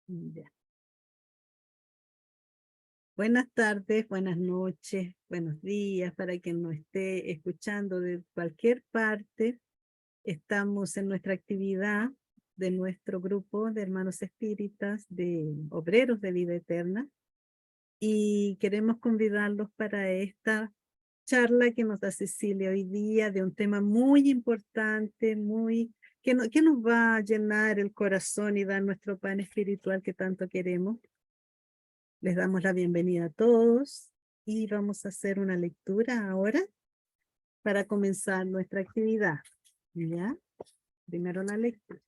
Ya. Buenas tardes, buenas noches, buenos días para quien nos esté escuchando de cualquier parte. Estamos en nuestra actividad de nuestro grupo de hermanos espíritas, de obreros de vida eterna, y queremos convidarlos para esta charla que nos da Cecilia hoy día de un tema muy importante, que nos va a llenar el corazón y dar nuestro pan espiritual que tanto queremos. Les damos la bienvenida a todos y vamos a hacer una lectura ahora para comenzar nuestra actividad. ¿Ya? Primero la lectura.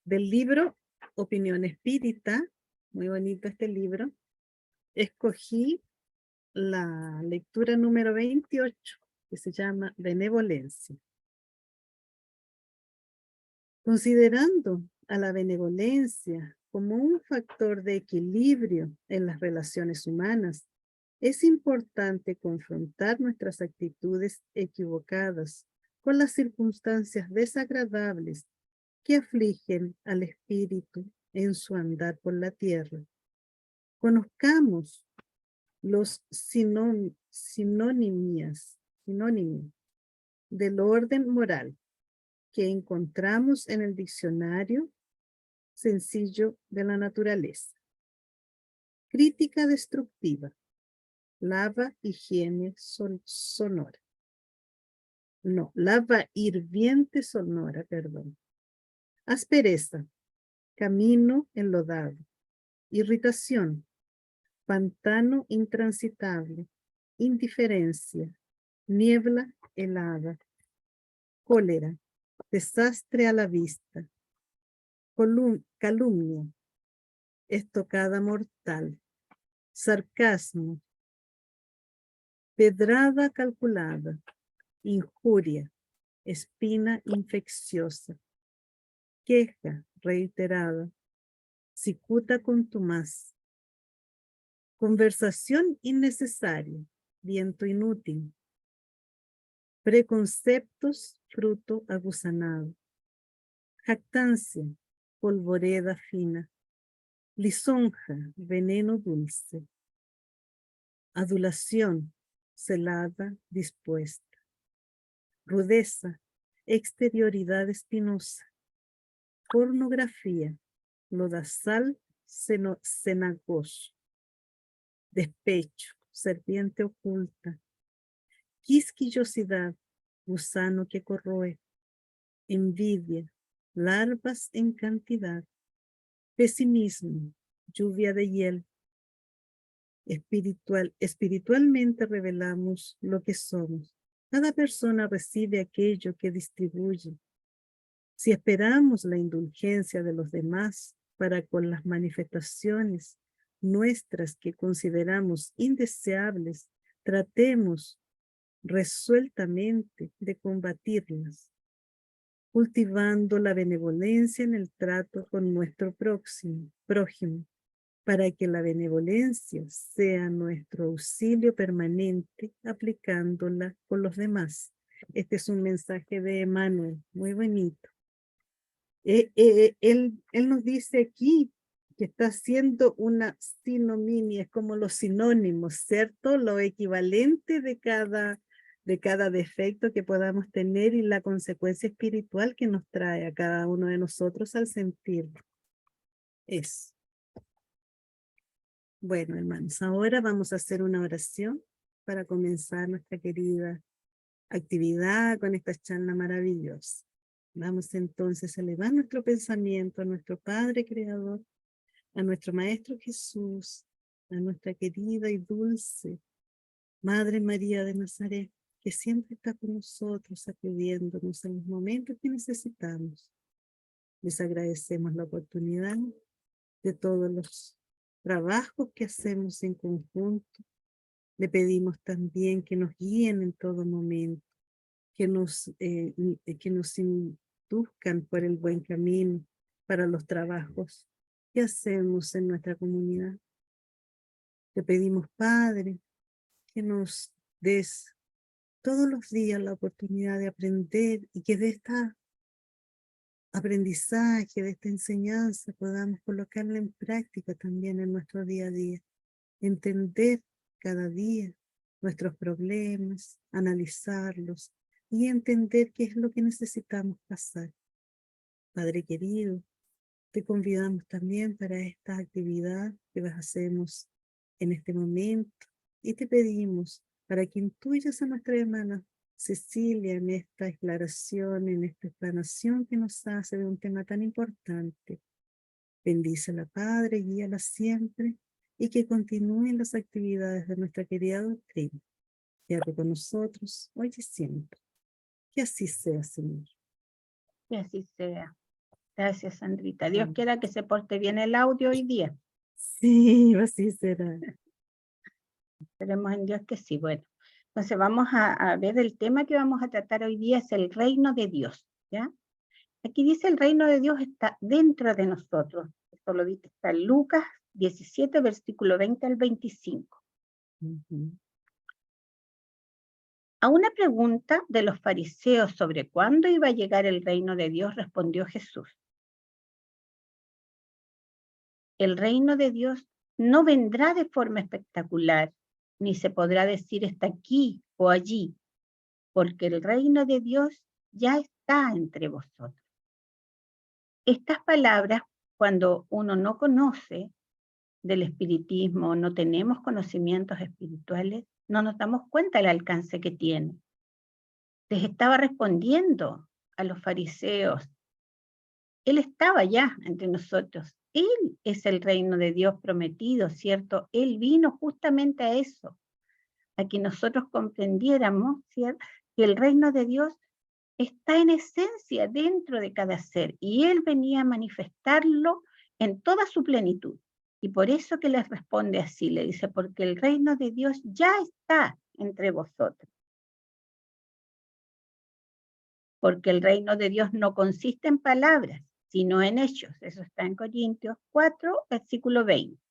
Del libro Opinión Espírita, muy bonito este libro, escogí la lectura número 28, que se llama Benevolencia. Considerando a la benevolencia como un factor de equilibrio en las relaciones humanas, es importante confrontar nuestras actitudes equivocadas con las circunstancias desagradables que afligen al espíritu en su andar por la tierra. Conozcamos los sinónimos del orden moral que encontramos en el diccionario sencillo de la naturaleza. Crítica destructiva, lava higiene sonora. No, lava hirviente sonora, perdón. Aspereza, camino enlodado. Irritación, pantano intransitable. Indiferencia, niebla helada. Cólera, desastre a la vista. Calumnia, estocada mortal. Sarcasmo, pedrada calculada. Injuria, espina infecciosa. Queja reiterada. Cicuta contumaz. Conversación innecesaria. Viento inútil. Preconceptos, fruto aguzanado. Jactancia, polvoreda fina. Lisonja, veneno dulce. Adulación, celada, dispuesta. Rudeza, exterioridad espinosa. Pornografía, lodazal, cenagoso. Despecho, serpiente oculta. Quisquillosidad, gusano que corroe. Envidia, larvas en cantidad. Pesimismo, lluvia de hiel. Espiritualmente revelamos lo que somos. Cada persona recibe aquello que distribuye. Si esperamos la indulgencia de los demás para con las manifestaciones nuestras que consideramos indeseables, tratemos resueltamente de combatirlas, cultivando la benevolencia en el trato con nuestro prójimo, para que la benevolencia sea nuestro auxilio permanente, aplicándola con los demás. Este es un mensaje de Emmanuel, muy bonito. Él nos dice aquí que está haciendo una sinonimia, es como los sinónimos, ¿cierto? Lo equivalente de cada defecto que podamos tener y la consecuencia espiritual que nos trae a cada uno de nosotros al sentir eso. Bueno, hermanos, ahora vamos a hacer una oración para comenzar nuestra querida actividad con esta charla maravillosa. Vamos entonces a elevar nuestro pensamiento a nuestro Padre Creador, a nuestro Maestro Jesús, a nuestra querida y dulce Madre María de Nazaret, que siempre está con nosotros, acudiéndonos en los momentos que necesitamos. Les agradecemos la oportunidad de todos los trabajos que hacemos en conjunto. Le pedimos también que nos guíen en todo momento, que nos induzcan por el buen camino para los trabajos que hacemos en nuestra comunidad. Le pedimos, Padre, que nos des todos los días la oportunidad de aprender y que de esta aprendizaje, de esta enseñanza, podamos colocarla en práctica también en nuestro día a día. Entender cada día nuestros problemas, analizarlos y entender qué es lo que necesitamos pasar. Padre querido, te convidamos también para esta actividad que hacemos en este momento y te pedimos para que intuyas a nuestra hermana Cecilia en esta aclaración, en esta explanación que nos hace de un tema tan importante. Bendícela, Padre, guíala siempre y que continúen las actividades de nuestra querida doctrina. Quédate con nosotros hoy y siempre. Que así sea, Señor. Que así sea. Gracias, Sandrita. Dios quiera que se porte bien el audio hoy día. Sí, así será. Esperemos en Dios que sí. Bueno, entonces vamos a ver el tema que vamos a tratar hoy día, es el reino de Dios, ¿ya? Aquí dice el reino de Dios está dentro de nosotros. Esto lo dice, está en Lucas 17, versículo 20 al 25. A una pregunta de los fariseos sobre cuándo iba a llegar el reino de Dios, respondió Jesús: el reino de Dios no vendrá de forma espectacular, ni se podrá decir está aquí o allí, porque el reino de Dios ya está entre vosotros. Estas palabras, cuando uno no conoce del espiritismo, no tenemos conocimientos espirituales, no nos damos cuenta del alcance que tiene. Les estaba respondiendo a los fariseos. Él estaba ya entre nosotros. Él es el reino de Dios prometido, ¿cierto? Él vino justamente a eso, a que nosotros comprendiéramos, ¿cierto?, que el reino de Dios está en esencia dentro de cada ser y Él venía a manifestarlo en toda su plenitud. Y por eso que les responde así, le dice, porque el reino de Dios ya está entre vosotros. Porque el reino de Dios no consiste en palabras, sino en hechos. Eso está en Corintios 4, versículo 20.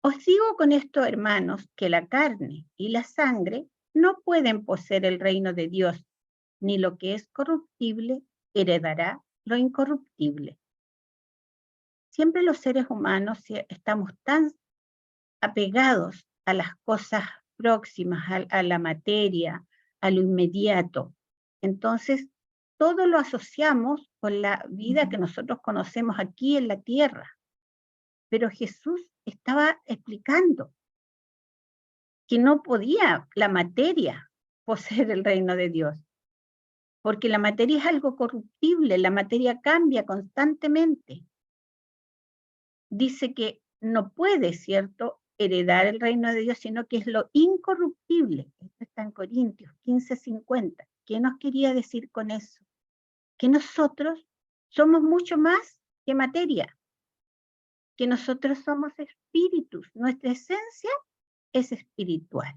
Os digo con esto, hermanos, que la carne y la sangre no pueden poseer el reino de Dios, ni lo que es corruptible heredará lo incorruptible. Siempre los seres humanos estamos tan apegados a las cosas próximas, a la materia, a lo inmediato. Entonces, todo lo asociamos con la vida que nosotros conocemos aquí en la tierra. Pero Jesús estaba explicando que no podía la materia poseer el reino de Dios, porque la materia es algo corruptible, la materia cambia constantemente. Dice que no puede, ¿cierto?, heredar el reino de Dios, sino que es lo incorruptible. Esto está en Corintios 15:50. ¿Qué nos quería decir con eso? Que nosotros somos mucho más que materia, que nosotros somos espíritus, nuestra esencia es espiritual.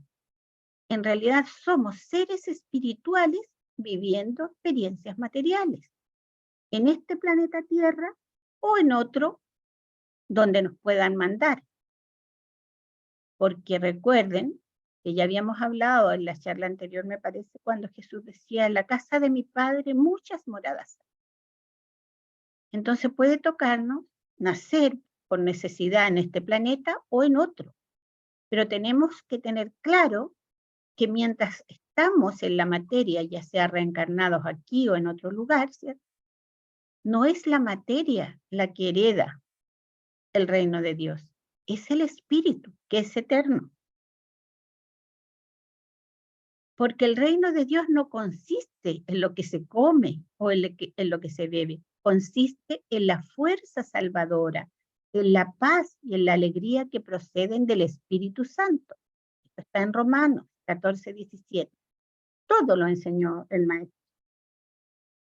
En realidad somos seres espirituales viviendo experiencias materiales, en este planeta Tierra o en otro donde nos puedan mandar. Porque recuerden que ya habíamos hablado en la charla anterior, me parece, cuando Jesús decía, en la casa de mi Padre muchas moradas. Entonces puede tocarnos nacer por necesidad en este planeta o en otro. Pero tenemos que tener claro que mientras estamos en la materia, ya sea reencarnados aquí o en otro lugar, ¿cierto?, no es la materia la que hereda el reino de Dios, es el espíritu, que es eterno. Porque el reino de Dios no consiste en lo que se come o en lo que se bebe, consiste en la fuerza salvadora, en la paz y en la alegría que proceden del Espíritu Santo. Esto está en Romanos 14:17. Todo lo enseñó el Maestro.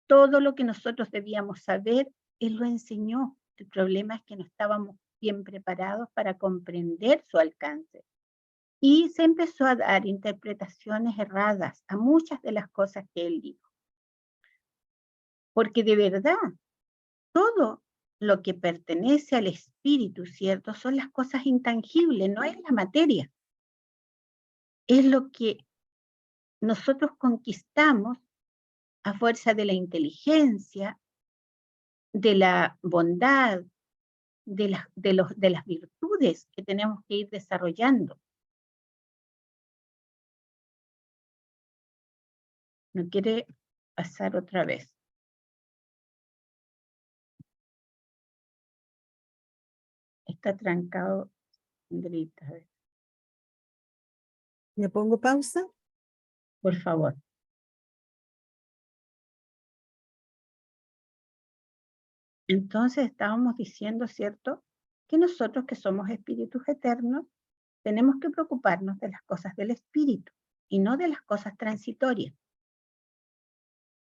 Todo lo que nosotros debíamos saber, Él lo enseñó. El problema es que no estábamos bien preparados para comprender su alcance. Y se empezó a dar interpretaciones erradas a muchas de las cosas que Él dijo. Porque de verdad, todo lo que pertenece al espíritu, ¿cierto?, son las cosas intangibles, no es la materia. Es lo que nosotros conquistamos a fuerza de la inteligencia, de la bondad, de las virtudes que tenemos que ir desarrollando. No quiere pasar otra vez. Está trancado, Andreita. ¿Le pongo pausa? Por favor. Entonces estábamos diciendo, ¿cierto?, que nosotros que somos espíritus eternos, tenemos que preocuparnos de las cosas del espíritu y no de las cosas transitorias.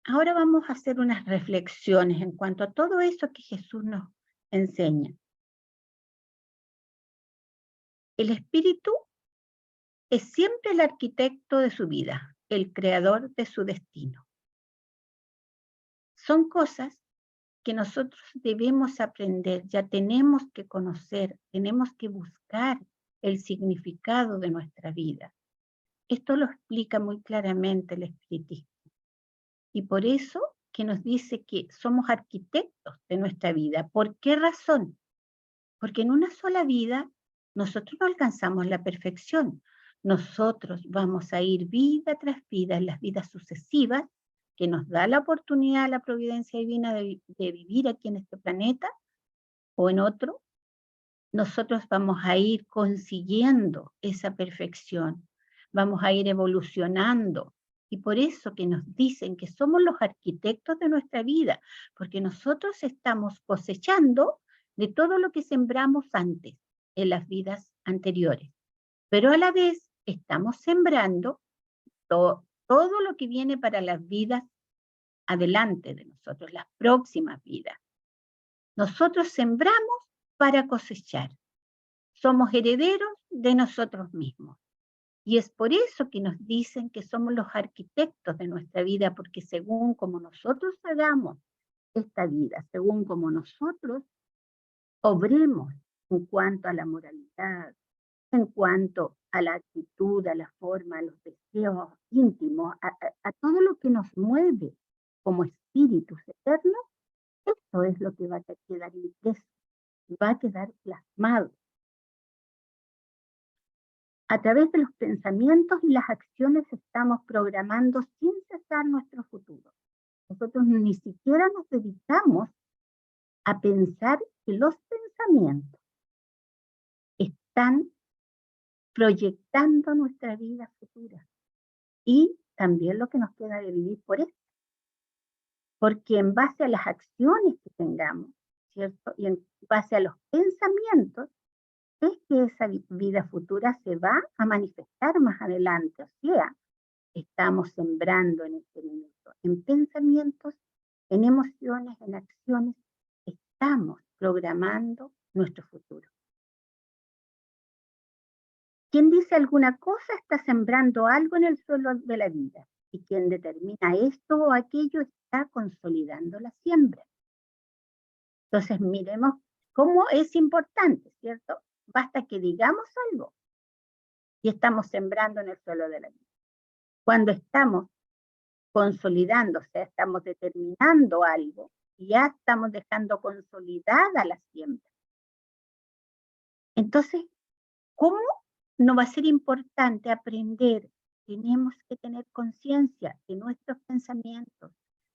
Ahora vamos a hacer unas reflexiones en cuanto a todo eso que Jesús nos enseña. El espíritu es siempre el arquitecto de su vida, el creador de su destino. Son cosas que nosotros debemos aprender, ya tenemos que conocer, tenemos que buscar el significado de nuestra vida. Esto lo explica muy claramente el espiritismo. Y por eso que nos dice que somos arquitectos de nuestra vida. ¿Por qué razón? Porque en una sola vida nosotros no alcanzamos la perfección. Nosotros vamos a ir vida tras vida en las vidas sucesivas que nos da la oportunidad, la providencia divina de vivir aquí en este planeta o en otro. Nosotros vamos a ir consiguiendo esa perfección, vamos a ir evolucionando. Y por eso que nos dicen que somos los arquitectos de nuestra vida, porque nosotros estamos cosechando de todo lo que sembramos antes, en las vidas anteriores. Pero a la vez estamos sembrando todo lo que viene para las vidas adelante de nosotros, las próximas vidas. Nosotros sembramos para cosechar. Somos herederos de nosotros mismos. Y es por eso que nos dicen que somos los arquitectos de nuestra vida, porque según como nosotros hagamos esta vida, según como nosotros obremos en cuanto a la moralidad, en cuanto a la actitud, a la forma, a los deseos íntimos, a todo lo que nos mueve como espíritus eternos, esto es lo que va a quedar impreso, va a quedar plasmado. A través de los pensamientos y las acciones estamos programando sin cesar nuestro futuro. Nosotros ni siquiera nos dedicamos a pensar que los pensamientos están proyectando nuestra vida futura y también lo que nos queda de vivir por esto. Porque en base a las acciones que tengamos, ¿cierto? Y en base a los pensamientos, es que esa vida futura se va a manifestar más adelante. O sea, estamos sembrando en este minuto, en pensamientos, en emociones, en acciones, estamos programando nuestro futuro. Quien dice alguna cosa está sembrando algo en el suelo de la vida, y quien determina esto o aquello está consolidando la siembra. Entonces miremos cómo es importante, ¿cierto? Basta que digamos algo y estamos sembrando en el suelo de la vida. Cuando estamos consolidando, o sea, estamos determinando algo, ya estamos dejando consolidada la siembra. Entonces, ¿cómo no va a ser importante aprender? Tenemos que tener conciencia de nuestros pensamientos,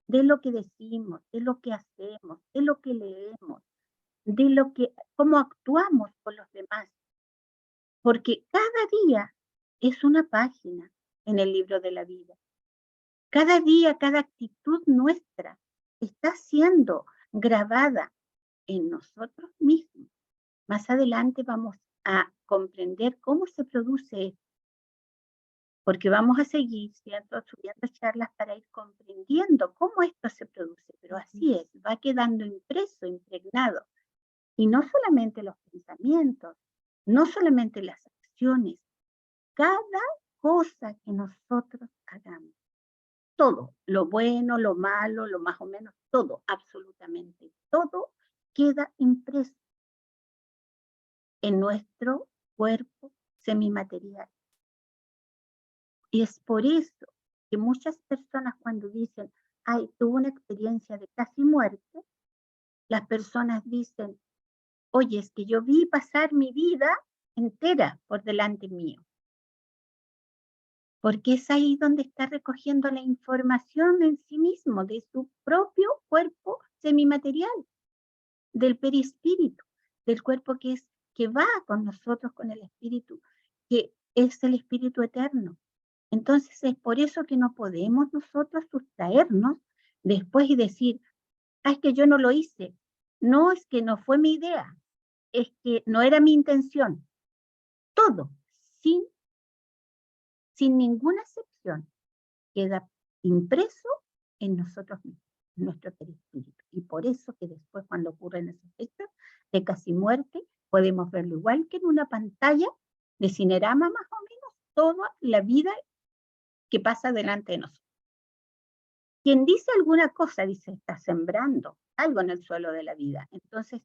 de lo que decimos, de lo que hacemos, de lo que leemos, de lo que, cómo actuamos con los demás. Porque cada día es una página en el libro de la vida. Cada día, cada actitud nuestra está siendo grabada en nosotros mismos. Más adelante vamos a comprender cómo se produce esto, porque vamos a seguir, ¿cierto?, subiendo charlas para ir comprendiendo cómo esto se produce, pero así es, va quedando impreso, impregnado. Y no solamente los pensamientos, no solamente las acciones, cada cosa que nosotros hagamos. Todo, lo bueno, lo malo, lo más o menos, todo, absolutamente todo queda impreso en nuestro cuerpo semimaterial. Y es por eso que muchas personas cuando dicen, tuvo una experiencia de casi muerte, las personas dicen, oye, es que yo vi pasar mi vida entera por delante mío. Porque es ahí donde está recogiendo la información en sí mismo, de su propio cuerpo semimaterial, del perispíritu, del cuerpo que va con nosotros, con el espíritu, que es el espíritu eterno. Entonces es por eso que no podemos nosotros sustraernos después y decir, es que yo no lo hice. No, es que no fue mi idea, es que no era mi intención. Todo, sin ninguna excepción, queda impreso en nosotros mismos, en nuestro perispíritu. Y por eso que después cuando ocurren esos hechos de casi muerte, podemos verlo igual que en una pantalla de cinerama más o menos, toda la vida que pasa delante de nosotros. Quien dice alguna cosa, dice, está sembrando algo en el suelo de la vida. Entonces,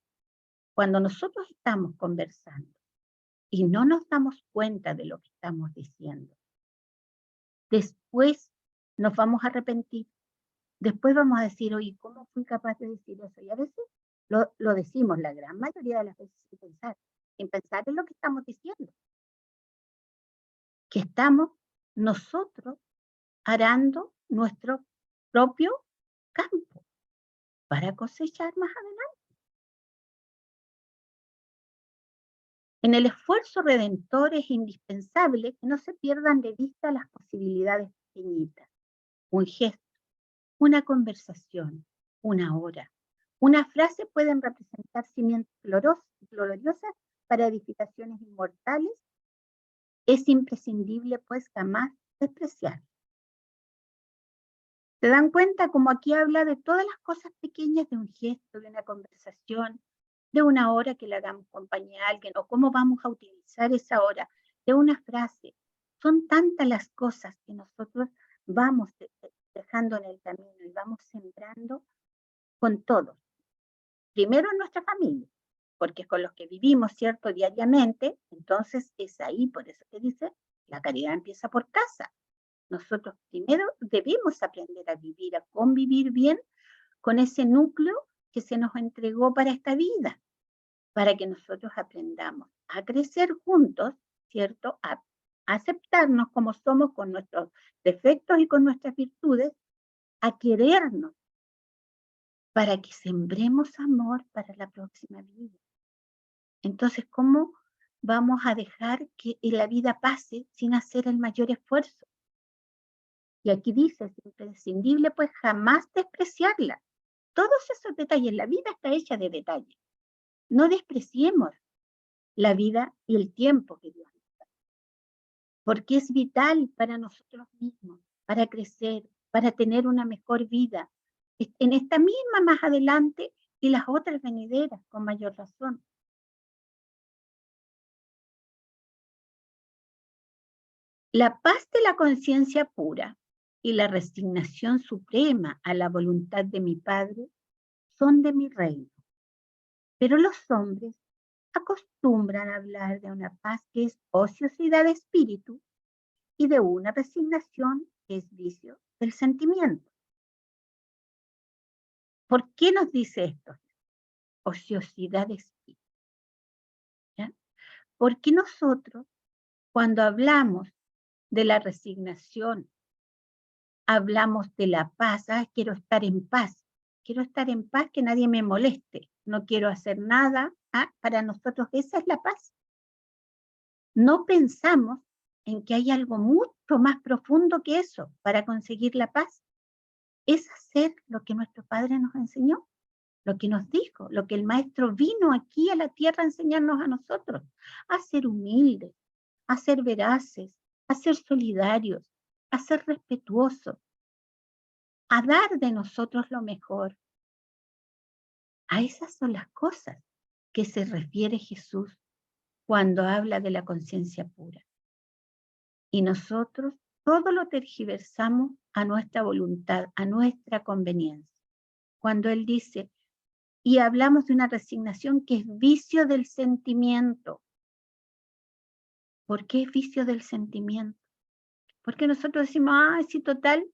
cuando nosotros estamos conversando y no nos damos cuenta de lo que estamos diciendo, después nos vamos a arrepentir. Después vamos a decir, oye, ¿cómo fui capaz de decir eso? Y a veces lo decimos la gran mayoría de las veces sin pensar en lo que estamos diciendo. Que estamos nosotros arando nuestro propio campo para cosechar más adelante. En el esfuerzo redentor es indispensable que no se pierdan de vista las posibilidades pequeñitas. Un gesto, una conversación, una hora. Una frase pueden representar cimientos gloriosos para edificaciones inmortales. Es imprescindible, pues, jamás despreciar. ¿Se dan cuenta? Como aquí habla de todas las cosas pequeñas de un gesto, de una conversación, de una hora que le hagamos compañía a alguien, o cómo vamos a utilizar esa hora, de una frase. Son tantas las cosas que nosotros vamos dejando en el camino y vamos sembrando con todos. Primero en nuestra familia, porque es con los que vivimos, ¿cierto?, diariamente. Entonces es ahí, por eso que dice, la caridad empieza por casa. Nosotros primero debemos aprender a vivir, a convivir bien con ese núcleo que se nos entregó para esta vida, para que nosotros aprendamos a crecer juntos, ¿cierto?, a aceptarnos como somos con nuestros defectos y con nuestras virtudes, a querernos, para que sembremos amor para la próxima vida. Entonces, ¿cómo vamos a dejar que la vida pase sin hacer el mayor esfuerzo? Y aquí dice, es imprescindible, pues jamás despreciarla. Todos esos detalles, la vida está hecha de detalles. No despreciemos la vida y el tiempo que Dios nos da, porque es vital para nosotros mismos, para crecer, para tener una mejor vida, en esta misma más adelante y las otras venideras, con mayor razón. La paz de la conciencia pura y la resignación suprema a la voluntad de mi Padre son de mi reino. Pero los hombres acostumbran a hablar de una paz que es ociosidad de espíritu y de una resignación que es vicio del sentimiento. ¿Por qué nos dice esto? Ociosidad de espíritu. ¿Ya? Porque nosotros, cuando hablamos de la resignación, hablamos de la paz. Quiero estar en paz. Quiero estar en paz, que nadie me moleste. No quiero hacer nada. Para nosotros esa es la paz. No pensamos en que hay algo mucho más profundo que eso para conseguir la paz. Es hacer lo que nuestro Padre nos enseñó, lo que nos dijo, lo que el Maestro vino aquí a la tierra a enseñarnos a nosotros, a ser humildes, a ser veraces, a ser solidarios, a ser respetuosos, a dar de nosotros lo mejor. A esas son las cosas que se refiere Jesús cuando habla de la conciencia pura. Y nosotros todo lo tergiversamos a nuestra voluntad, a nuestra conveniencia. Cuando Él dice, y hablamos de una resignación que es vicio del sentimiento. ¿Por qué es vicio del sentimiento? Porque nosotros decimos, sí, total,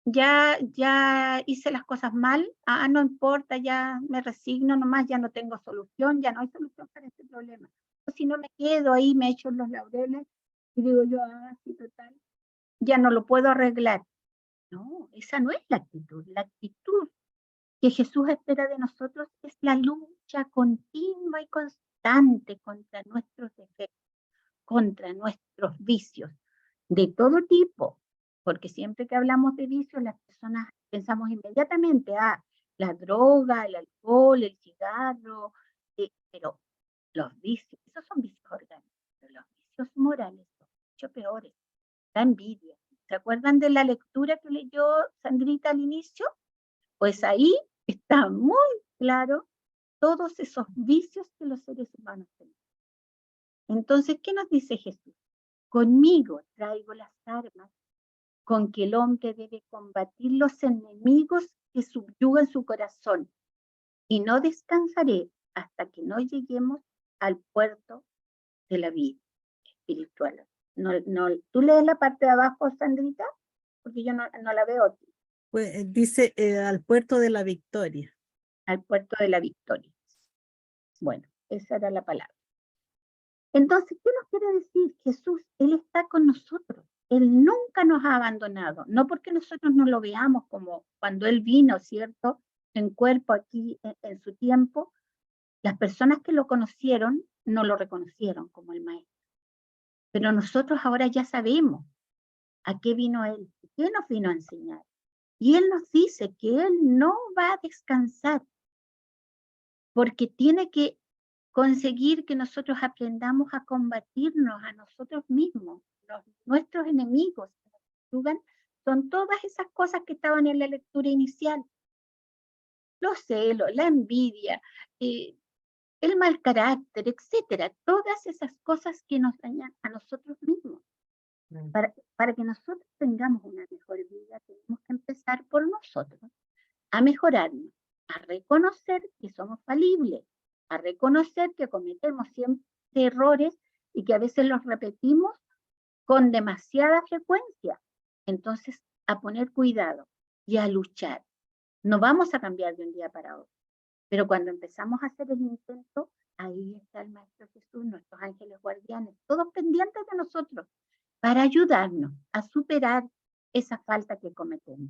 ya hice las cosas mal, no importa, ya me resigno nomás, ya no tengo solución, ya no hay solución para este problema. O si no me quedo ahí, me echo los laureles y digo yo, sí, total, ya no lo puedo arreglar. No, esa no es la actitud. La actitud que Jesús espera de nosotros es la lucha continua y constante contra nuestros defectos, contra nuestros vicios, de todo tipo, porque siempre que hablamos de vicios, las personas pensamos inmediatamente, la droga, el alcohol, el cigarro, pero los vicios, esos son vicios orgánicos, pero los vicios morales son mucho peores, la envidia. ¿Se acuerdan de la lectura que leyó Sandrita al inicio? Pues ahí está muy claro todos esos vicios que los seres humanos tenemos. Entonces, ¿qué nos dice Jesús? Conmigo traigo las armas con que el hombre debe combatir los enemigos que subyugan su corazón, y no descansaré hasta que no lleguemos al puerto de la vida espiritual. ¿Tú lees la parte de abajo, Sandrita? Porque yo no la veo. Pues dice al puerto de la victoria. Al puerto de la victoria. Bueno, esa era la palabra. Entonces, ¿qué nos quiere decir Jesús? Él está con nosotros. Él nunca nos ha abandonado. No porque nosotros no lo veamos como cuando Él vino, ¿cierto? En cuerpo aquí, en su tiempo. Las personas que lo conocieron no lo reconocieron como el Maestro. Pero nosotros ahora ya sabemos a qué vino Él, qué nos vino a enseñar. Y Él nos dice que Él no va a descansar, porque tiene que conseguir que nosotros aprendamos a combatirnos a nosotros mismos. Nuestros enemigos son todas esas cosas que estaban en la lectura inicial. Los celos, la envidia, el mal carácter, etcétera. Todas esas cosas que nos dañan a nosotros mismos. Para que nosotros tengamos una mejor vida, tenemos que empezar por nosotros, a mejorarnos, a reconocer que somos falibles, a reconocer que cometemos siempre errores y que a veces los repetimos con demasiada frecuencia. Entonces, a poner cuidado y a luchar. No vamos a cambiar de un día para otro, pero cuando empezamos a hacer el intento, ahí está el Maestro Jesús, nuestros ángeles guardianes, todos pendientes de nosotros, para ayudarnos a superar esa falta que cometemos.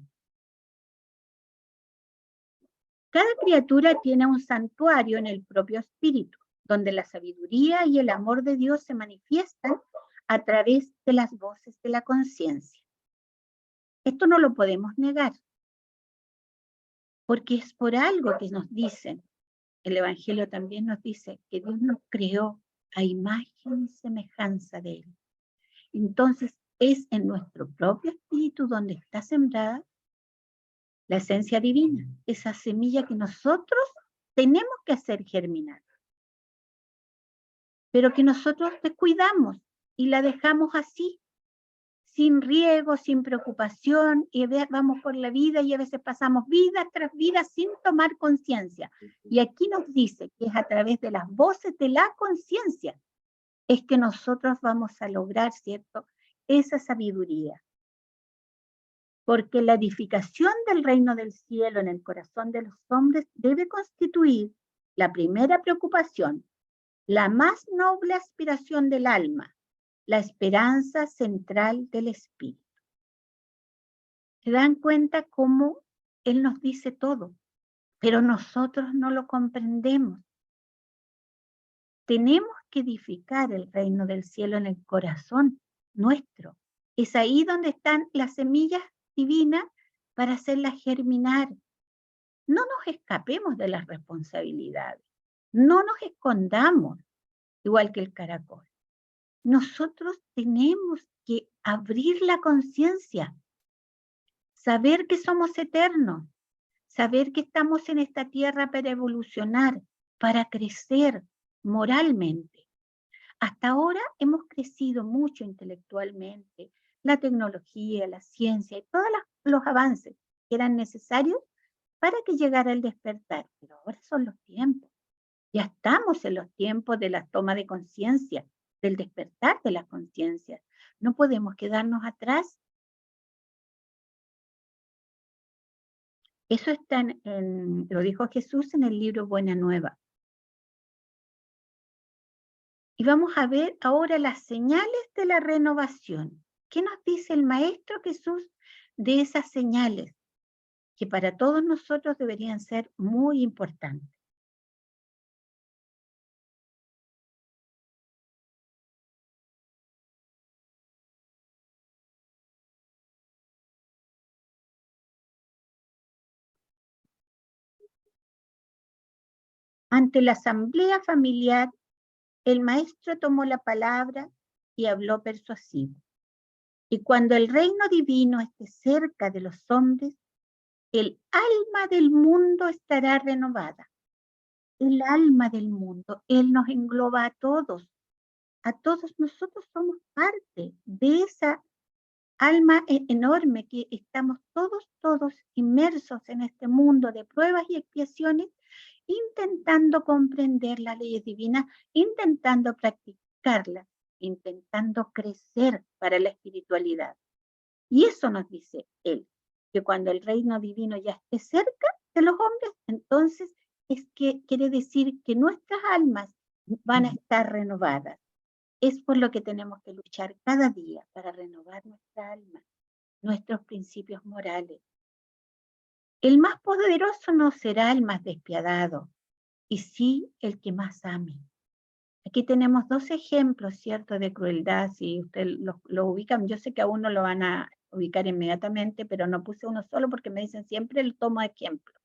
Cada criatura tiene un santuario en el propio espíritu, donde la sabiduría y el amor de Dios se manifiestan a través de las voces de la conciencia. Esto no lo podemos negar, porque es por algo que nos dicen. El Evangelio también nos dice que Dios nos creó a imagen y semejanza de Él. Entonces, es en nuestro propio espíritu donde está sembrada la esencia divina, esa semilla que nosotros tenemos que hacer germinar, pero que nosotros descuidamos y la dejamos así, sin riego, sin preocupación, y vamos por la vida y a veces pasamos vida tras vida sin tomar conciencia. Y aquí nos dice que es a través de las voces de la conciencia es que nosotros vamos a lograr, ¿cierto?, esa sabiduría. Porque la edificación del reino del cielo en el corazón de los hombres debe constituir la primera preocupación, la más noble aspiración del alma, la esperanza central del espíritu. ¿Se dan cuenta cómo Él nos dice todo? Pero nosotros no lo comprendemos. Tenemos que edificar el reino del cielo en el corazón nuestro. Es ahí donde están las semillas divinas para hacerlas germinar. No nos escapemos de las responsabilidades. No nos escondamos, igual que el caracol. Nosotros tenemos que abrir la conciencia, saber que somos eternos, saber que estamos en esta tierra para evolucionar, para crecer moralmente. Hasta ahora hemos crecido mucho intelectualmente, la tecnología, la ciencia y todos los avances que eran necesarios para que llegara el despertar. Pero ahora son los tiempos. Ya estamos en los tiempos de la toma de conciencia, del despertar de las conciencias. No podemos quedarnos atrás. Eso está lo dijo Jesús en el libro Buena Nueva. Y vamos a ver ahora las señales de la renovación. ¿Qué nos dice el Maestro Jesús de esas señales? Que para todos nosotros deberían ser muy importantes. Ante la asamblea familiar, el Maestro tomó la palabra y habló persuasivo. Y cuando el reino divino esté cerca de los hombres, el alma del mundo estará renovada. El alma del mundo, Él nos engloba a todos. A todos nosotros somos parte de esa alma enorme que estamos todos inmersos en este mundo de pruebas y expiaciones, intentando comprender las leyes divinas, intentando practicarlas, intentando crecer para la espiritualidad. Y eso nos dice Él, que cuando el reino divino ya esté cerca de los hombres, entonces es que quiere decir que nuestras almas van a estar renovadas. Es por lo que tenemos que luchar cada día para renovar nuestra alma, nuestros principios morales. El más poderoso no será el más despiadado, y sí el que más ame. Aquí tenemos dos ejemplos, ¿cierto?, de crueldad. Si ustedes lo ubican, yo sé que a uno lo van a ubicar inmediatamente, pero no puse uno solo porque me dicen siempre el tomo de ejemplo.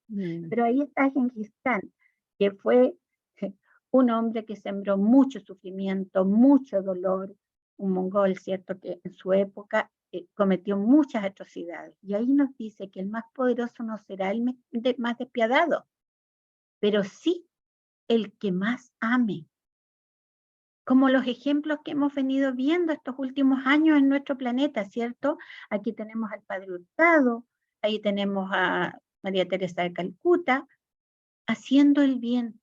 Pero ahí está Gengis Khan, que fue un hombre que sembró mucho sufrimiento, mucho dolor, un mongol, ¿cierto?, que en su época cometió muchas atrocidades. Y ahí nos dice que el más poderoso no será el más despiadado, pero sí el que más ame. Como los ejemplos que hemos venido viendo estos últimos años en nuestro planeta, ¿cierto? Aquí tenemos al Padre Hurtado, ahí tenemos a María Teresa de Calcuta, haciendo el bien,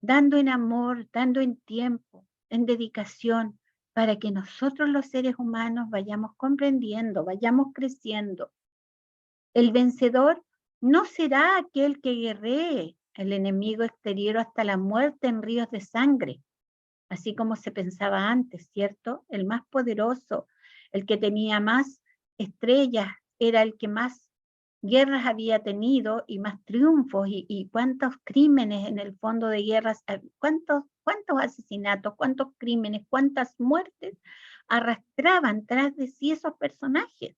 dando en amor, dando en tiempo, en dedicación, para que nosotros los seres humanos vayamos comprendiendo, vayamos creciendo. El vencedor no será aquel que guerree al enemigo exterior hasta la muerte en ríos de sangre, así como se pensaba antes, ¿cierto? El más poderoso, el que tenía más estrellas, era el que más guerras había tenido y más triunfos, y cuántos crímenes en el fondo de guerras, cuántos asesinatos, cuántos crímenes, cuántas muertes arrastraban tras de sí esos personajes,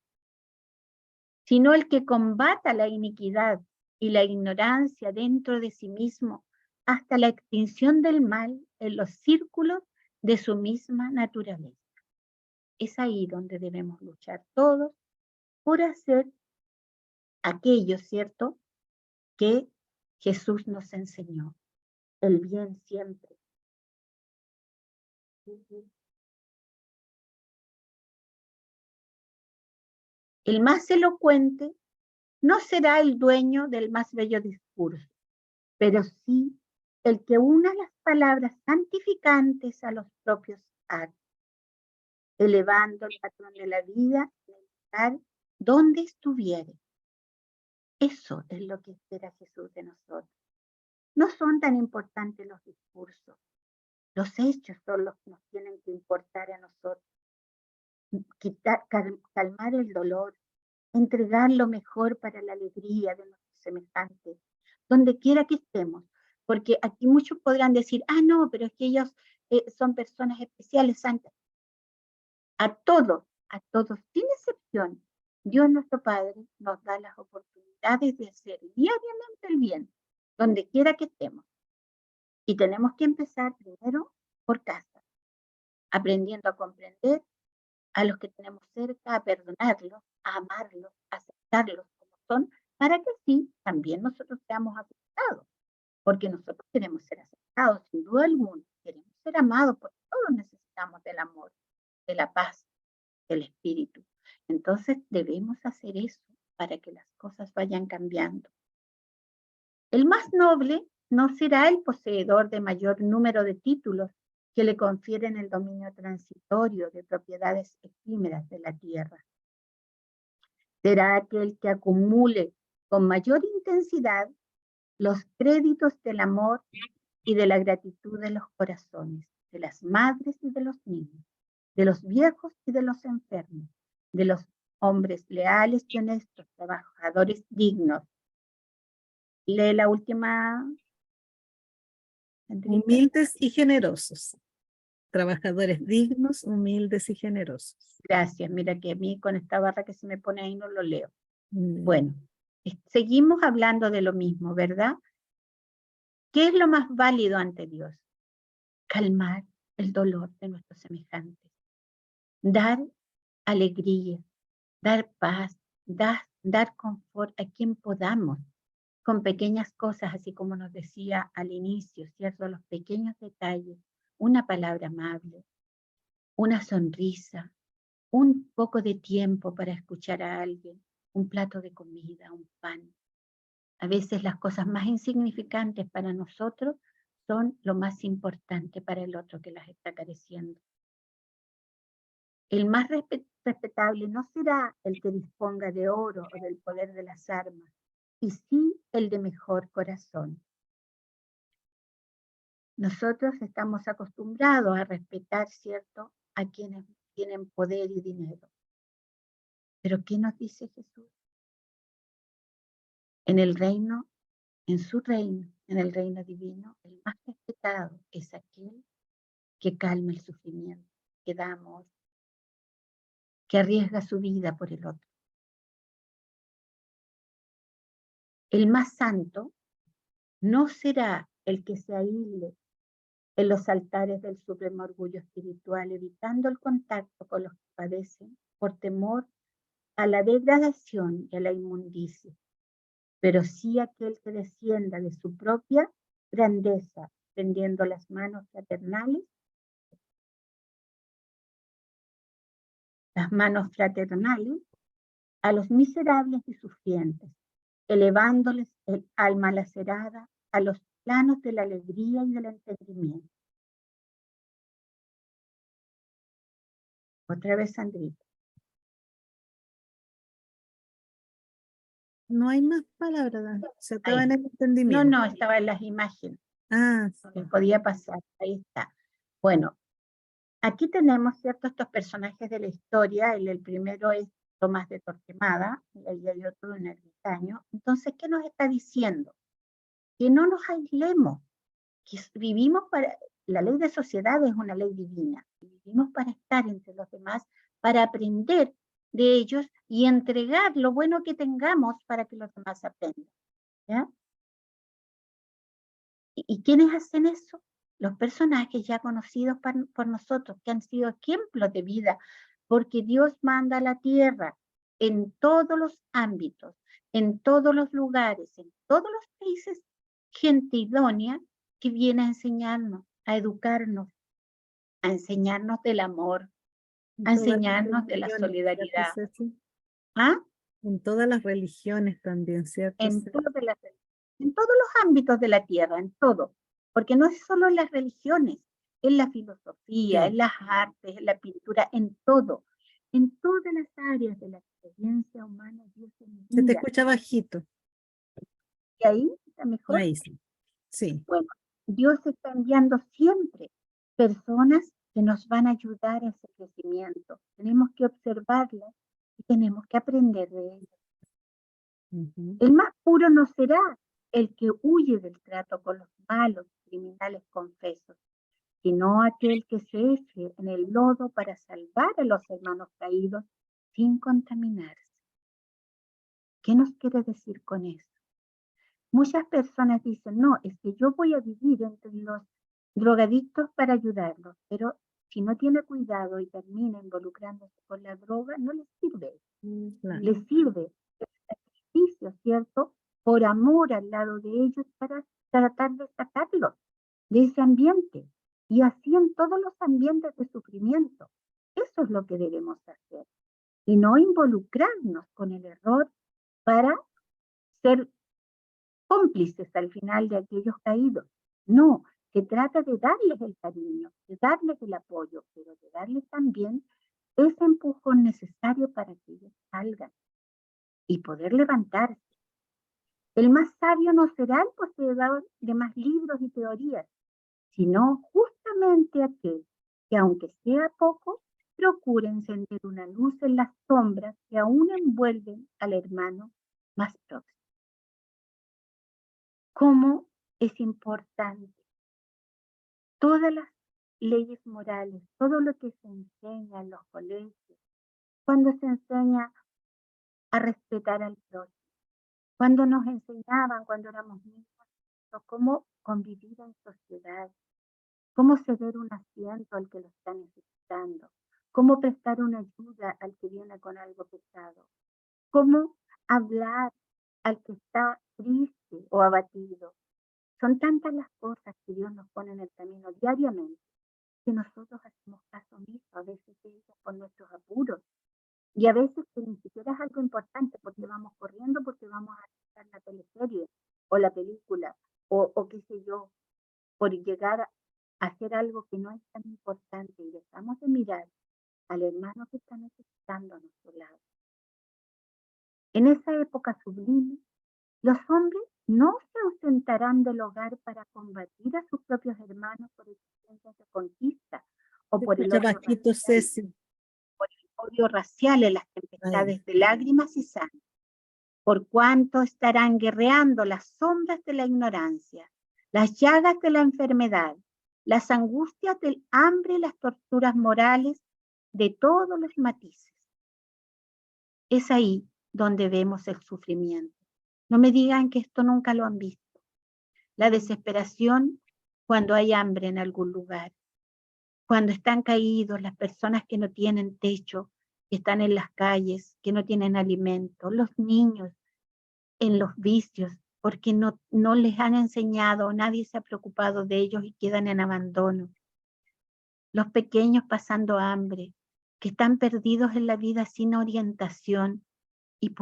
sino el que combata la iniquidad y la ignorancia dentro de sí mismo hasta la extinción del mal en los círculos de su misma naturaleza. Es ahí donde debemos luchar todos por hacer aquello, ¿cierto?, que Jesús nos enseñó, el bien siempre. El más elocuente no será el dueño del más bello discurso, pero sí el que una las palabras santificantes a los propios actos, elevando el patrón de la vida en el lugar donde estuviere. Eso es lo que espera Jesús de nosotros. No son tan importantes los discursos, los hechos son los que nos tienen que importar a nosotros. Calmar el dolor, entregar lo mejor para la alegría de nuestros semejantes, donde quiera que estemos, porque aquí muchos podrán decir, no, pero es que ellos son personas especiales, santas. A todos, sin excepción, Dios nuestro Padre nos da las oportunidades de hacer diariamente el bien, donde quiera que estemos. Y tenemos que empezar primero por casa, aprendiendo a comprender a los que tenemos cerca, a perdonarlos, a amarlos, a aceptarlos como son, para que así también nosotros seamos aceptados, porque nosotros queremos ser aceptados, sin duda alguna, queremos ser amados, porque todos necesitamos del amor, de la paz, del espíritu. Entonces debemos hacer eso para que las cosas vayan cambiando. El más noble no será el poseedor de mayor número de títulos que le confieren el dominio transitorio de propiedades efímeras de la tierra. Será aquel que acumule con mayor intensidad los créditos del amor y de la gratitud de los corazones, de las madres y de los niños, de los viejos y de los enfermos, de los hombres leales y honestos, trabajadores dignos. Lee la última. Andrita. Humildes y generosos. Trabajadores dignos, humildes y generosos. Gracias, mira que a mí con esta barra que se me pone ahí no lo leo. Mm. Bueno, seguimos hablando de lo mismo, ¿verdad? ¿Qué es lo más válido ante Dios? Calmar el dolor de nuestros semejantes, dar alegría, dar paz, dar confort a quien podamos, con pequeñas cosas, así como nos decía al inicio, ¿cierto? Los pequeños detalles, una palabra amable, una sonrisa, un poco de tiempo para escuchar a alguien, un plato de comida, un pan. A veces las cosas más insignificantes para nosotros son lo más importante para el otro que las está careciendo. El más respetable no será el que disponga de oro o del poder de las armas, y sí el de mejor corazón. Nosotros estamos acostumbrados a respetar, ¿cierto?, a quienes tienen poder y dinero. Pero ¿qué nos dice Jesús? En el reino, en su reino, en el reino divino, el más respetado es aquel que calma el sufrimiento, que da amor, que arriesga su vida por el otro. El más santo no será el que se aísle en los altares del supremo orgullo espiritual, evitando el contacto con los que padecen por temor a la degradación y a la inmundicia, pero sí aquel que descienda de su propia grandeza, tendiendo las manos fraternales a los miserables y sufrientes, elevándoles el alma lacerada a los planos de la alegría y del entendimiento. Otra vez, Sandrita. No hay más palabras, se acaba Ahí. en el No, entendimiento. estaba en las imágenes. Ah, Que podía pasar, ahí está. Bueno, aquí tenemos, ¿cierto?, estos personajes de la historia. El primero es Tomás de Torquemada, y ahí hay otro, un ermitaño. Entonces, ¿qué nos está diciendo? Que no nos aislemos, que vivimos para, la ley de sociedad es una ley divina, vivimos para estar entre los demás, para aprender de ellos y entregar lo bueno que tengamos para que los demás aprendan, ¿ya? ¿Y quiénes hacen eso? Los personajes ya conocidos por nosotros, que han sido ejemplos de vida, porque Dios manda a la tierra en todos los ámbitos, en todos los lugares, en todos los países, gente idónea que viene a enseñarnos, a educarnos, a enseñarnos del amor, a en todas las enseñarnos de la religiones, ¿cierto, solidaridad. Ceci? ¿Ah? En todas las religiones también, ¿cierto? En todos los ámbitos de la tierra, en todo. Porque no es solo en las religiones, en la filosofía, Sí. en las artes, en la pintura, en todo. En todas las áreas de la experiencia humana, Dios Se te envía. escucha bajito. ¿Y ahí está mejor? Ahí sí. Sí. Bueno, Dios está enviando siempre personas que nos van a ayudar a ese crecimiento. Tenemos que observarlas y tenemos que aprender de ellas. El más puro no será el que huye del trato con los malos criminales confesos, sino aquel que se eche en el lodo para salvar a los hermanos caídos sin contaminarse. ¿Qué nos quiere decir con eso? Muchas personas dicen, no, es que yo voy a vivir entre los drogadictos para ayudarlos, pero si no tiene cuidado y termina involucrándose con la droga, no les sirve. Claro. Les sirve el sacrificio, ¿cierto?, por amor al lado de ellos para tratar de sacarlos de ese ambiente. Y así en todos los ambientes de sufrimiento. Eso es lo que debemos hacer. Y no involucrarnos con el error para ser cómplices al final de aquellos caídos. No, se trata de darles el cariño, de darles el apoyo, pero de darles también ese empujón necesario para que ellos salgan y poder levantarse. El más sabio no será el poseedor de más libros y teorías, sino justamente aquel que, aunque sea poco, procure encender una luz en las sombras que aún envuelven al hermano más próximo. ¿Cómo es importante? Todas las leyes morales, todo lo que se enseña en los colegios, cuando se enseña a respetar al prójimo, cuando nos enseñaban cuando éramos niños, cómo convivir en sociedad, cómo ceder un asiento al que lo está necesitando, cómo prestar una ayuda al que viene con algo pesado, cómo hablar al que está triste o abatido. Son tantas las cosas que Dios nos pone en el camino diariamente que nosotros hacemos caso omiso a veces de ellos por nuestros apuros. Y a veces que ni siquiera es algo importante porque vamos corriendo, porque vamos a hacer la teleserie o la película o qué sé yo, por llegar a hacer algo que no es tan importante y dejamos de mirar al hermano que está necesitando a nuestro lado. En esa época sublime, los hombres no se ausentarán del hogar para combatir a sus propios hermanos por exigencias de conquista o por el Escucha bajito, Ceci. odio racial en las tempestades de lágrimas y sangre, por cuanto estarán guerreando las sombras de la ignorancia, las llagas de la enfermedad, las angustias del hambre y las torturas morales de todos los matices. Es ahí donde vemos el sufrimiento. No me digan que esto nunca lo han visto. La desesperación cuando hay hambre en algún lugar, cuando están caídos las personas que no tienen techo, que están en las calles, que no tienen alimento, los niños en los vicios, porque no les han enseñado, nadie se ha preocupado de ellos y quedan en abandono. Los pequeños pasando hambre, que están perdidos en la vida sin orientación, y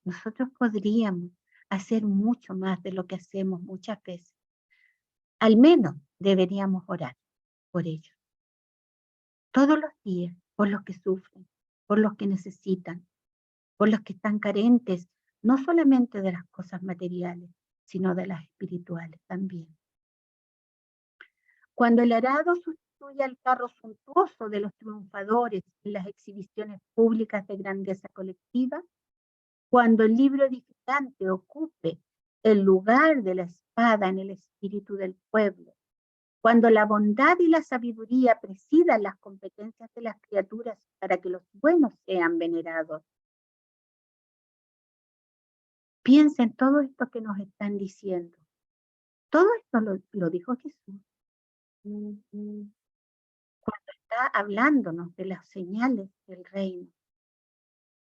nosotros podríamos hacer mucho más de lo que hacemos muchas veces. Al menos deberíamos orar por ellos. Todos los días, por los que sufren, por los que necesitan, por los que están carentes, no solamente de las cosas materiales, sino de las espirituales también. Cuando el arado sustituye al carro suntuoso de los triunfadores en las exhibiciones públicas de grandeza colectiva, cuando el libro edificante ocupe el lugar de la espada en el espíritu del pueblo, cuando la bondad y la sabiduría presidan las competencias de las criaturas para que los buenos sean venerados. Piensa en todo esto que nos están diciendo. Todo esto lo dijo Jesús. Cuando está hablándonos de las señales del reino.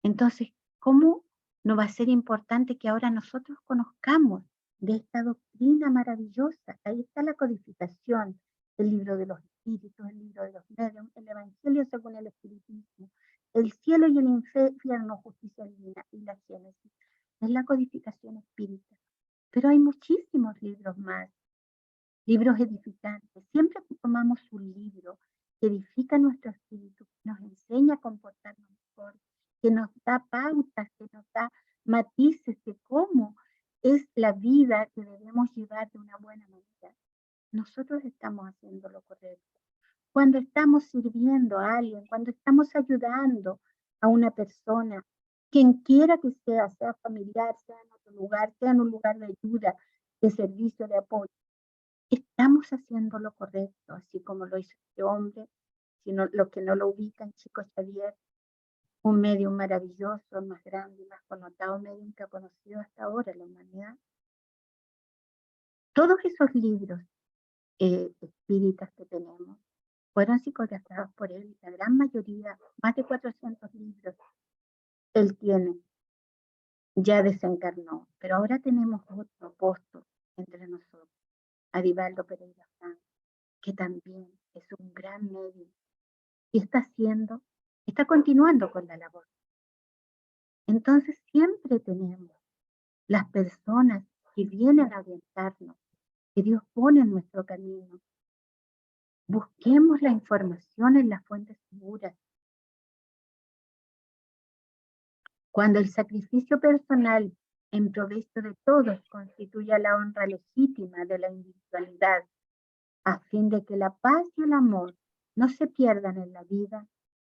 Entonces, ¿cómo no va a ser importante que ahora nosotros conozcamos de esta doctrina maravillosa? Ahí está la codificación, el libro de los espíritus, el libro de los medios, el evangelio según el espiritismo, el cielo y el infierno, justicia divina y la génesis. Es la codificación espírita. Pero hay muchísimos libros más, libros edificantes. Siempre que tomamos un libro que edifica nuestro espíritu, que nos enseña a comportarnos mejor, que nos da pautas, que nos da matices de cómo es la vida que debemos llevar de una buena manera, nosotros estamos haciendo lo correcto. Cuando estamos sirviendo a alguien, cuando estamos ayudando a una persona, quien quiera que sea familiar, sea en otro lugar, sea en un lugar de ayuda, de servicio, de apoyo, estamos haciendo lo correcto, así como lo hizo este hombre, sino los que no lo ubican, Chico Xavier, un medium maravilloso, más grande y más connotado medium que ha conocido hasta ahora la humanidad. Todos esos libros espíritas que tenemos fueron psicografiados por él, la gran mayoría, más de 400 libros, él tiene, ya desencarnó, pero ahora tenemos otro apóstol entre nosotros, Aribaldo Pereira Franco, que también es un gran medium y está continuando con la labor. Entonces siempre tenemos las personas que vienen a orientarnos, que Dios pone en nuestro camino. Busquemos la información en las fuentes seguras. Cuando el sacrificio personal en provecho de todos constituya la honra legítima de la individualidad, a fin de que la paz y el amor no se pierdan en la vida,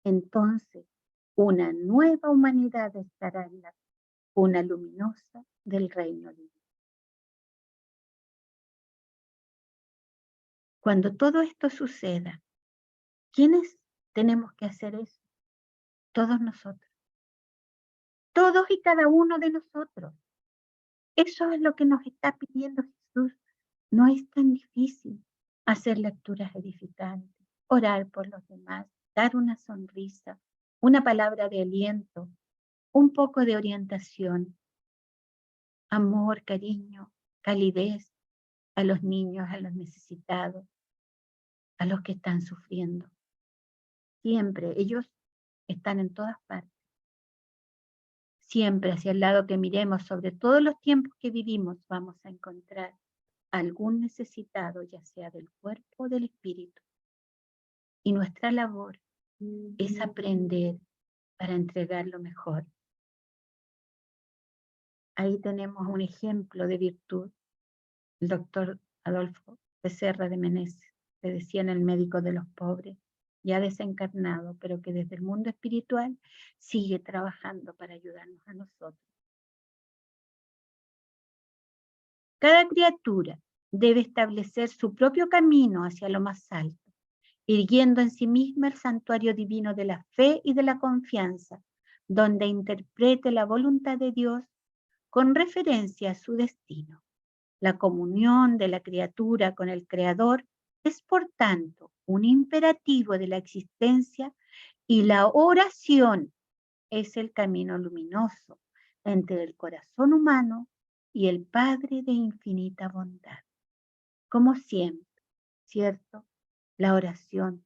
entonces una nueva humanidad estará en la cuna luminosa del reino divino. Cuando todo esto suceda, ¿quiénes tenemos que hacer eso? Todos nosotros. Todos y cada uno de nosotros. Eso es lo que nos está pidiendo Jesús. No es tan difícil hacer lecturas edificantes, orar por los demás, dar una sonrisa, una palabra de aliento, un poco de orientación, amor, cariño, calidez a los niños, a los necesitados, a los que están sufriendo. Siempre, ellos están en todas partes. Siempre hacia el lado que miremos, sobre todos los tiempos que vivimos, vamos a encontrar algún necesitado, ya sea del cuerpo o del espíritu. Y nuestra labor es aprender para entregar lo mejor. Ahí tenemos un ejemplo de virtud. El doctor Adolfo Becerra de Meneses, le decían el médico de los pobres, ya desencarnado, pero que desde el mundo espiritual sigue trabajando para ayudarnos a nosotros. Cada criatura debe establecer su propio camino hacia lo más alto, irguiendo en sí misma el santuario divino de la fe y de la confianza, donde interprete la voluntad de Dios con referencia a su destino. La comunión de la criatura con el Creador es, por tanto, un imperativo de la existencia, y la oración es el camino luminoso entre el corazón humano y el Padre de infinita bondad. Como siempre, ¿cierto? La oración,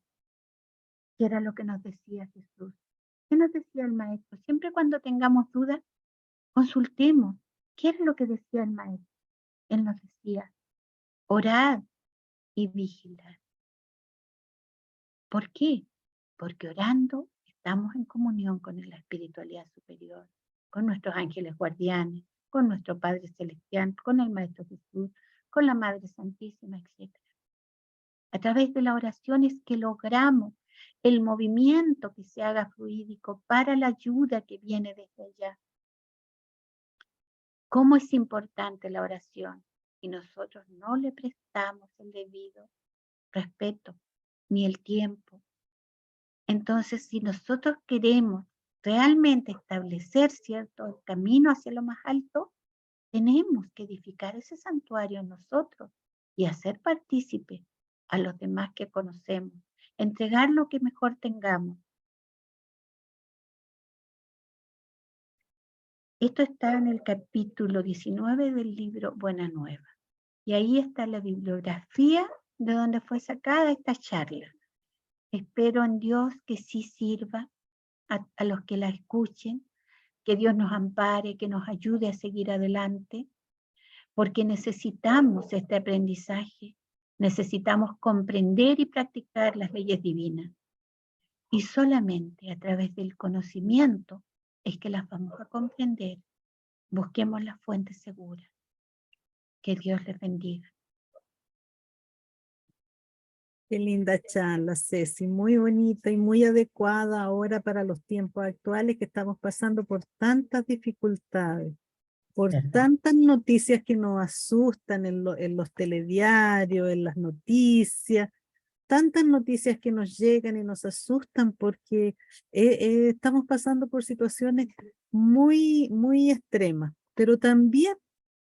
que era lo que nos decía Jesús. ¿Qué nos decía el Maestro? Siempre cuando tengamos dudas, consultemos. ¿Qué es lo que decía el Maestro? Él nos decía, orad y vigilar. ¿Por qué? Porque orando estamos en comunión con la espiritualidad superior, con nuestros ángeles guardianes, con nuestro Padre Celestial, con el Maestro Jesús, con la Madre Santísima, etc. A través de la oración es que logramos el movimiento que se haga fluídico para la ayuda que viene desde allá. ¿Cómo es importante la oración? Y nosotros no le prestamos el debido respeto ni el tiempo. Entonces, si nosotros queremos realmente establecer cierto camino hacia lo más alto, tenemos que edificar ese santuario nosotros y hacer partícipe a los demás que conocemos, entregar lo que mejor tengamos. Esto está en el capítulo 19 del libro Buena Nueva. Y ahí está la bibliografía de donde fue sacada esta charla. Espero en Dios que sí sirva a los que la escuchen, que Dios nos ampare, que nos ayude a seguir adelante, porque necesitamos este aprendizaje, necesitamos comprender y practicar las leyes divinas. Y solamente a través del conocimiento es que las vamos a comprender. Busquemos la fuente segura. Que Dios les bendiga. Qué linda charla, Ceci, muy bonita y muy adecuada ahora para los tiempos actuales que estamos pasando por tantas dificultades, por tantas noticias que nos asustan en los telediarios, en las noticias, tantas noticias que nos llegan y nos asustan porque estamos pasando por situaciones muy extremas, pero también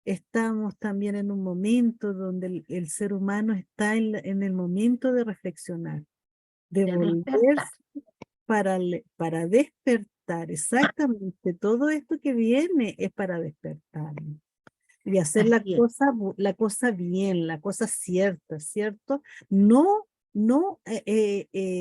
estamos también en un momento donde el ser humano está en el momento de reflexionar, de volver para despertar. Exactamente, todo esto que viene es para despertar y hacer la cosa bien, la cosa cierta, ¿cierto? No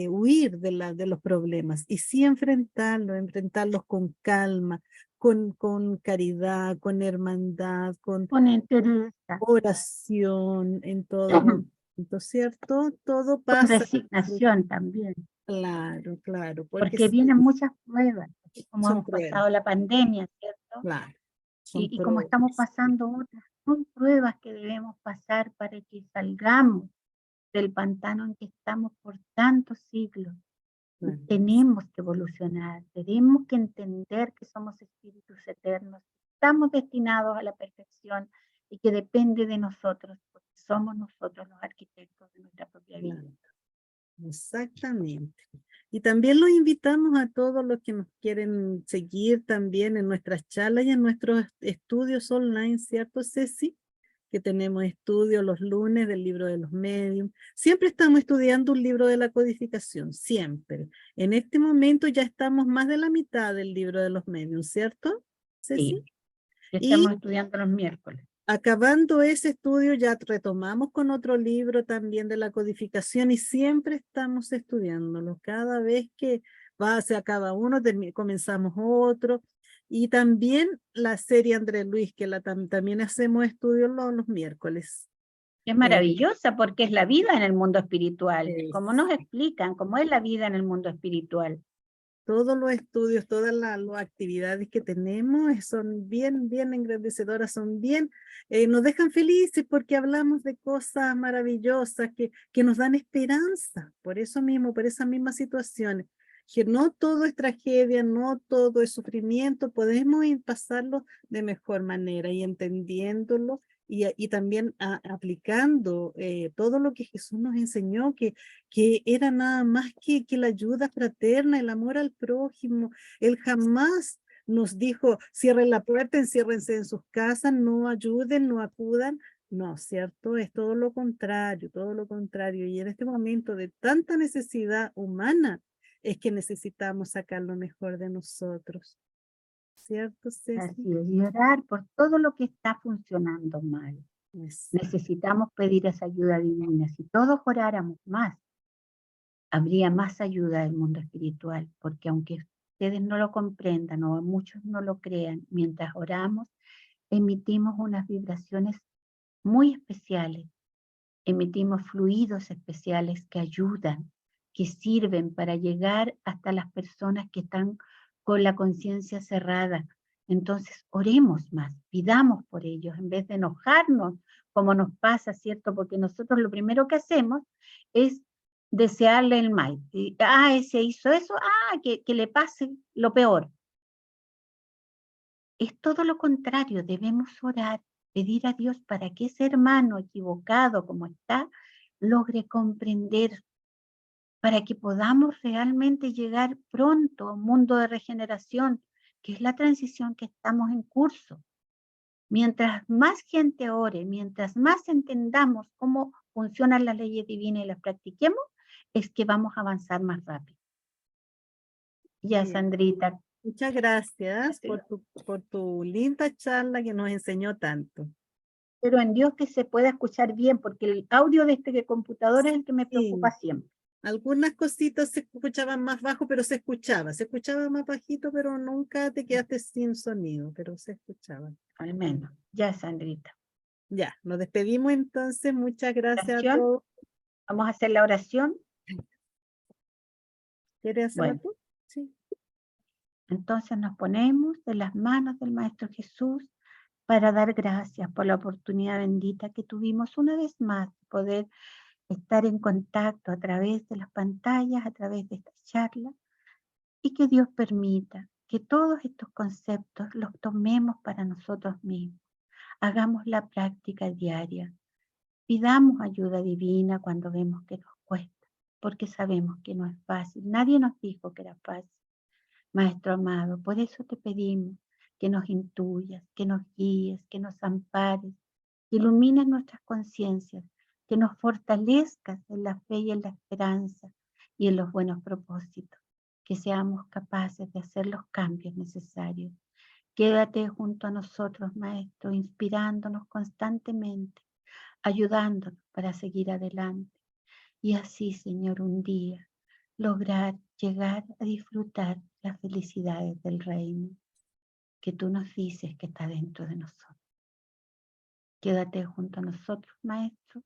huir de los problemas y sí enfrentarlos con calma, con caridad, con hermandad, con entereza, oración en todo momento, ¿cierto? Todo con pasa. resignación también, Claro, claro, porque porque vienen muchas pruebas, así como son hemos pasado la pandemia, ¿cierto? claro. Son Y como estamos pruebas. pasando otras, son pruebas que debemos pasar para que salgamos del pantano en que estamos por tantos siglos. Claro. Tenemos que evolucionar, tenemos que entender que somos espíritus eternos, estamos destinados a la perfección y que depende de nosotros, porque somos nosotros los arquitectos de nuestra propia vida. Claro. Exactamente. Y también los invitamos a todos los que nos quieren seguir también en nuestras charlas y en nuestros estudios online, ¿cierto, Ceci? Que tenemos estudios los lunes del libro de los medios. Siempre estamos estudiando un libro de la codificación, siempre. En este momento ya estamos más de la mitad del libro de los medios, ¿cierto, Ceci? Sí, que Y estamos estudiando los miércoles. acabando ese estudio ya retomamos con otro libro también de la codificación y siempre estamos estudiándolo. Cada vez que se acaba uno, comenzamos otro. Y también la serie Andrés Luis, que también hacemos estudios los miércoles. Es maravillosa porque es la vida en el mundo espiritual, como nos Sí. explican cómo es la vida en el mundo espiritual. Todos los estudios, todas las actividades que tenemos son bien, bien engrandecedoras, son bien, nos dejan felices porque hablamos de cosas maravillosas que nos dan esperanza. Por eso mismo, por esas mismas situaciones, que no todo es tragedia, no todo es sufrimiento, podemos pasarlo de mejor manera y entendiéndolo y también aplicando todo lo que Jesús nos enseñó, que era nada más que la ayuda fraterna, el amor al prójimo. Él jamás nos dijo, cierren la puerta, enciérrense en sus casas, no ayuden, no acudan. No, ¿cierto? Es todo lo contrario, todo lo contrario. Y en este momento de tanta necesidad humana, es que necesitamos sacar lo mejor de nosotros. ¿Cierto, Ceci? Así es, y orar por todo lo que está funcionando mal. Exacto. Necesitamos pedir esa ayuda divina. Si todos oráramos más, habría más ayuda del mundo espiritual, porque aunque ustedes no lo comprendan o muchos no lo crean, mientras oramos, emitimos unas vibraciones muy especiales, emitimos fluidos especiales que ayudan, que sirven para llegar hasta las personas que están con la conciencia cerrada. Entonces, oremos más, pidamos por ellos, en vez de enojarnos, como nos pasa, ¿cierto? Porque nosotros lo primero que hacemos es desearle el mal. Ese hizo eso, que le pase lo peor. Es todo lo contrario, debemos orar, pedir a Dios para que ese hermano equivocado como está, logre comprender, para que podamos realmente llegar pronto a un mundo de regeneración, que es la transición que estamos en curso. Mientras más gente ore, mientras más entendamos cómo funcionan las leyes divinas y las practiquemos, es que vamos a avanzar más rápido. Ya, Bien. Sandrita. Muchas gracias por tu linda charla que nos enseñó tanto. Pero en Dios que se pueda escuchar bien, porque el audio de este computador es el que me preocupa Sí, siempre. algunas cositas se escuchaban más bajo, pero se escuchaba más bajito, pero nunca te quedaste sin sonido, pero se escuchaba. Al menos. Ya, Sandrita. Ya, nos despedimos entonces, muchas gracias a Oración. todos. Vamos a hacer la oración. ¿Quieres hacerla Bueno, tú? Sí. entonces nos ponemos de las manos del Maestro Jesús para dar gracias por la oportunidad bendita que tuvimos una vez más de poder estar en contacto a través de las pantallas, a través de esta charla, y que Dios permita que todos estos conceptos los tomemos para nosotros mismos. Hagamos la práctica diaria. Pidamos ayuda divina cuando vemos que nos cuesta, porque sabemos que no es fácil. Nadie nos dijo que era fácil. Maestro amado, por eso te pedimos que nos intuyas, que nos guíes, que nos ampares, que ilumines nuestras conciencias, que nos fortalezcas en la fe y en la esperanza y en los buenos propósitos, que seamos capaces de hacer los cambios necesarios. Quédate junto a nosotros, Maestro, inspirándonos constantemente, ayudándonos para seguir adelante. Y así, Señor, un día lograr llegar a disfrutar las felicidades del reino que tú nos dices que está dentro de nosotros. Quédate junto a nosotros, Maestro,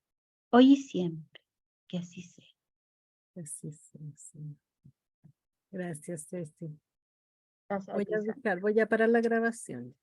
hoy y siempre, que así sea. Así sí. Gracias, Ceci. Gracias a Voy ti, a Sandra. buscar, voy a parar la grabación.